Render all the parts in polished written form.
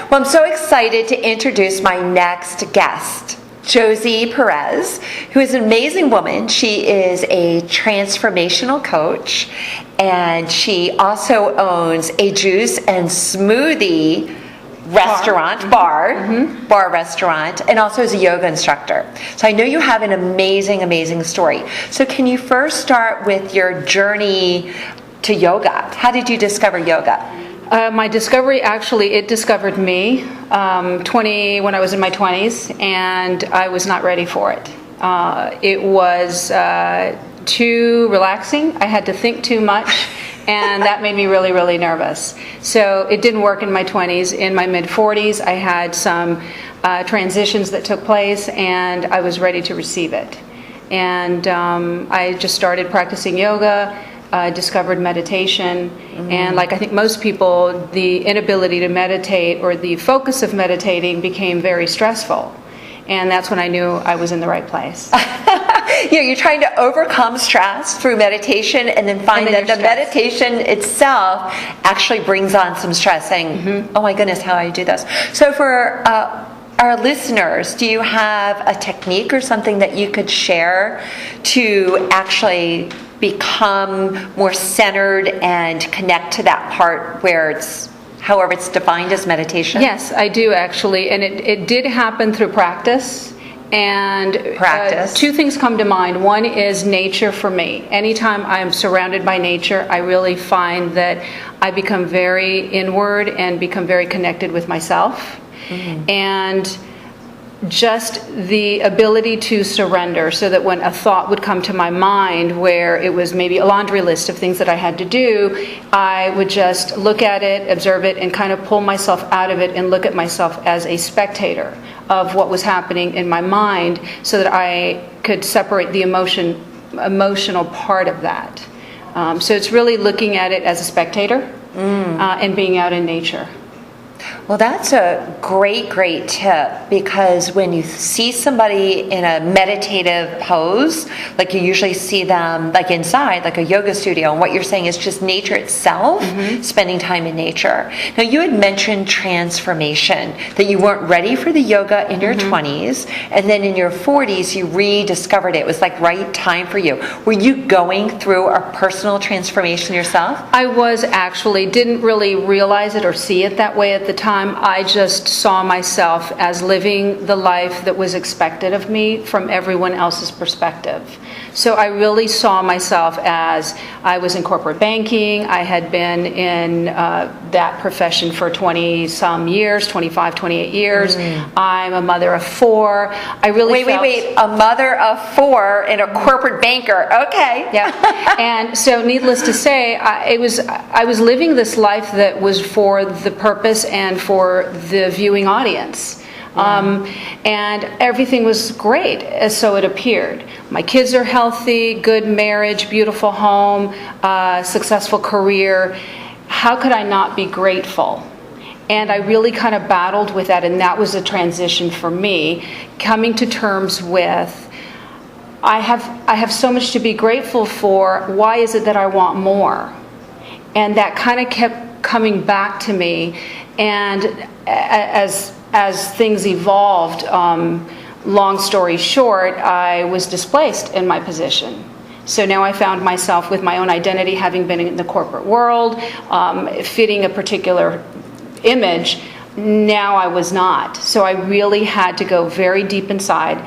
Well, I'm so excited to introduce my next guest, Josi Perez, who is an amazing woman. She is a transformational coach, and she also owns a juice and smoothie restaurant, bar restaurant, and also is a yoga instructor. So I know you have an amazing story. So can you first start with your journey to yoga? How did you discover yoga? My discovery, actually, it discovered me when I was in my 20s, and I was not ready for it. It was too relaxing. I had to think too much, and that made me really nervous. So it didn't work in my 20s. In my mid-40s, I had some transitions that took place, and I was ready to receive it. And I just started practicing yoga. Discovered meditation, and like I think most people, the inability to meditate or the focus of meditating became very stressful, and that's when I knew I was in the right place. You're trying to overcome stress through meditation, and then find that the meditation itself actually brings on some stress, saying, oh my goodness, how do I do this? So for our listeners, do you have a technique or something that you could share to actually become more centered and connect to that part where it's, however it's defined as meditation? Yes, I do actually, and it did happen through practice. And two things come to mind. One is nature for me. Anytime I'm surrounded by nature, I really find that I become very inward and become very connected with myself. And just the ability to surrender, so that when a thought would come to my mind where it was maybe a laundry list of things that I had to do, I would just look at it, observe it, and kind of pull myself out of it and look at myself as a spectator of what was happening in my mind, so that I could separate the emotional part of that. So it's really looking at it as a spectator and being out in nature. Well, that's a great tip, because when you see somebody in a meditative pose, like you usually see them like inside, like a yoga studio, and what you're saying is just nature itself, spending time in nature. Now, you had mentioned transformation, that you weren't ready for the yoga in your 20s, and then in your 40s you rediscovered it. It was like right time for you. Were you going through a personal transformation yourself? I was actually, didn't really realize it or see it that way at the time. I just saw myself as living the life that was expected of me from everyone else's perspective. So I really saw myself as, I was in corporate banking. I had been in that profession for 20-some years, 25, 28 years. I'm a mother of 4. I really Wait, a mother of 4 and a corporate banker. Okay. Yeah. And so needless to say, I was living this life that was for the purpose and for the viewing audience. And everything was great, as so it appeared. My kids are healthy, good marriage, beautiful home, successful career. How could I not be grateful? And I really kind of battled with that, and that was a transition for me, coming to terms with, I have so much to be grateful for. Why is it that I want more? And that kind of kept coming back to me. And as things evolved, long story short, I was displaced in my position. So now I found myself with my own identity, having been in the corporate world, fitting a particular image. Now I was not. So I really had to go very deep inside,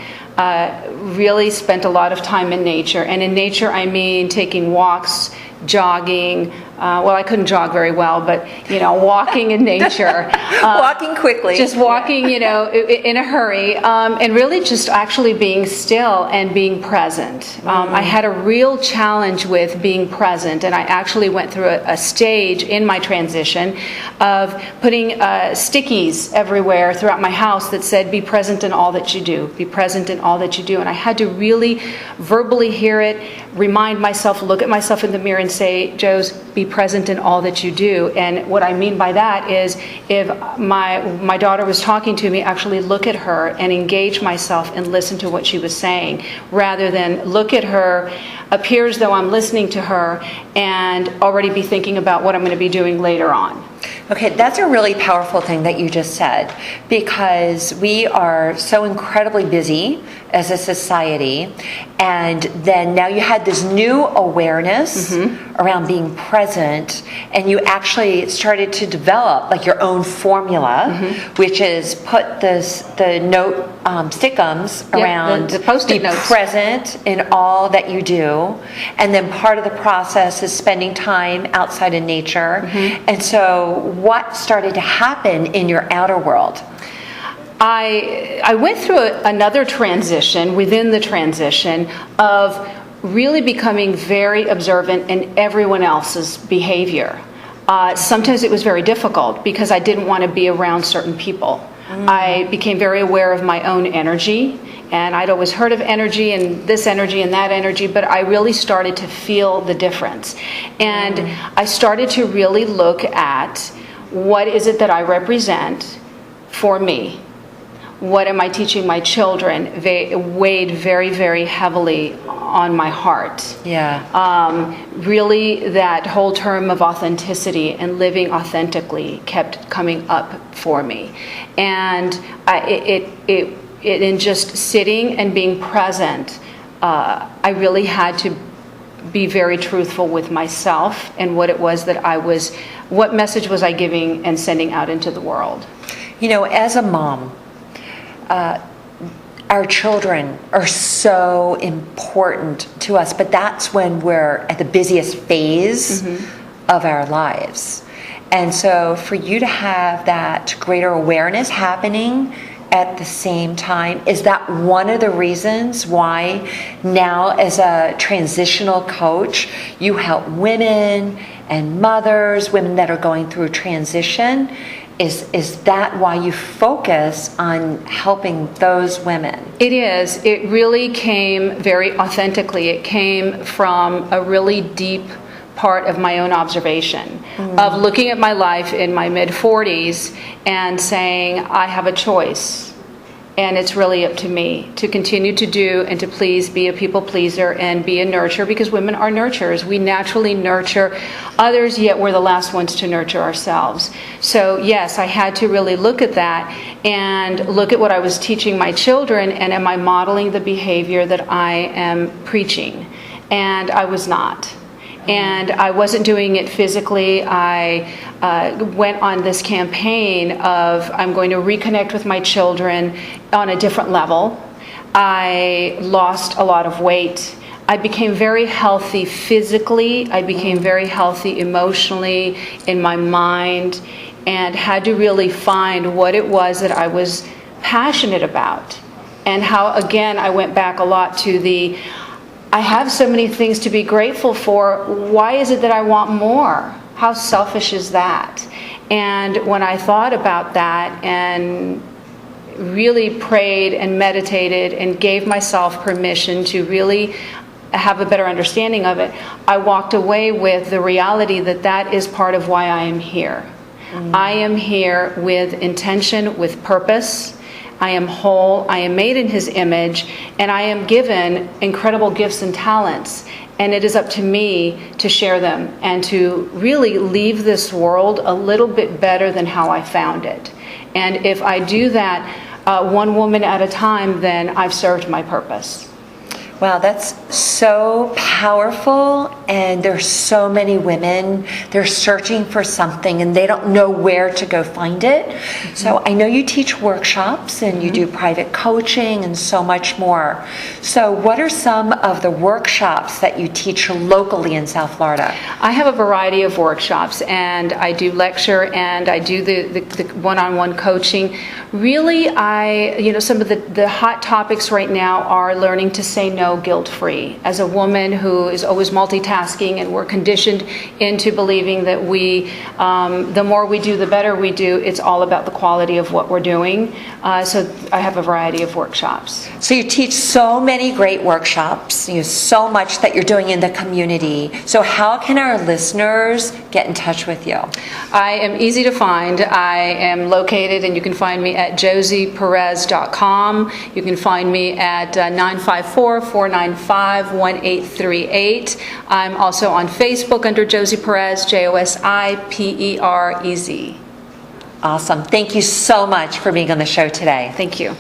really spent a lot of time in nature. And in nature, I mean taking walks, jogging. Well, I couldn't jog very well, but, walking in nature. Walking quickly. Just walking, in a hurry. And really just actually being still and being present. I had a real challenge with being present, and I actually went through a stage in my transition of putting stickies everywhere throughout my house that said, be present in all that you do. Be present in all that you do. And I had to really verbally hear it, remind myself, look at myself in the mirror and say, Joes, be present in all that you do. And what I mean by that is, if my daughter was talking to me, actually look at her and engage myself and listen to what she was saying, rather than look at her, appear as though I'm listening to her, and already be thinking about what I'm going to be doing later on. Okay, that's a really powerful thing that you just said, because we are so incredibly busy as a society, and then now you had this new awareness around being present, and you actually started to develop like your own formula, which is put the note stickums around the Post-it notes. Present in all that you do, and then part of the process is spending time outside in nature. And so what started to happen in your outer world? I went through another transition within the transition of really becoming very observant in everyone else's behavior. Sometimes it was very difficult because I didn't want to be around certain people. I became very aware of my own energy, and I'd always heard of energy and this energy and that energy, but I really started to feel the difference. And I started to really look at what is it that I represent for me. What am I teaching my children? They weighed very, very heavily on my heart. Really, that whole term of authenticity and living authentically kept coming up for me. And in just sitting and being present, I really had to be very truthful with myself and what it was that what message was I giving and sending out into the world. You know, as a mom, our children are so important to us, but that's when we're at the busiest phase of our lives. And so for you to have that greater awareness happening at the same time, is that one of the reasons why now as a transitional coach, you help women and mothers, women that are going through transition? Is that why you focus on helping those women? It is. It really came very authentically. It came from a really deep part of my own observation, of looking at my life in my mid-40s and saying, I have a choice. And it's really up to me to continue to do and to please, be a people pleaser and be a nurturer, because women are nurturers. We naturally nurture others, yet we're the last ones to nurture ourselves. So yes, I had to really look at that and look at what I was teaching my children, and am I modeling the behavior that I am preaching? And I was not. And I wasn't doing it physically. I went on this campaign of I'm going to reconnect with my children on a different level. I lost a lot of weight. I became very healthy physically. I became very healthy emotionally, in my mind, and had to really find what it was that I was passionate about. And how, again, I went back a lot to I have so many things to be grateful for. Why is it that I want more? How selfish is that? And when I thought about that and really prayed and meditated and gave myself permission to really have a better understanding of it, I walked away with the reality that that is part of why I am here. I am here with intention, with purpose. I am whole, I am made in His image, and I am given incredible gifts and talents. And it is up to me to share them and to really leave this world a little bit better than how I found it. And if I do that one woman at a time, then I've served my purpose. Wow, that's so powerful, and there's so many women, they're searching for something and they don't know where to go find it. So I know you teach workshops and you do private coaching and so much more. So what are some of the workshops that you teach locally in South Florida? I have a variety of workshops, and I do lecture and I do the one-on-one coaching. Really, some of the hot topics right now are learning to say no guilt-free. As a woman who is always multitasking, and we're conditioned into believing that the more we do, the better we do, it's all about the quality of what we're doing. So I have a variety of workshops. So you teach so many great workshops, so much that you're doing in the community. So how can our listeners get in touch with you? I am easy to find. I am located, and you can find me at josiperez.com. You can find me at 954-495-1838. I'm also on Facebook under Josi Perez, JosiPerez. Awesome. Thank you so much for being on the show today. Thank you.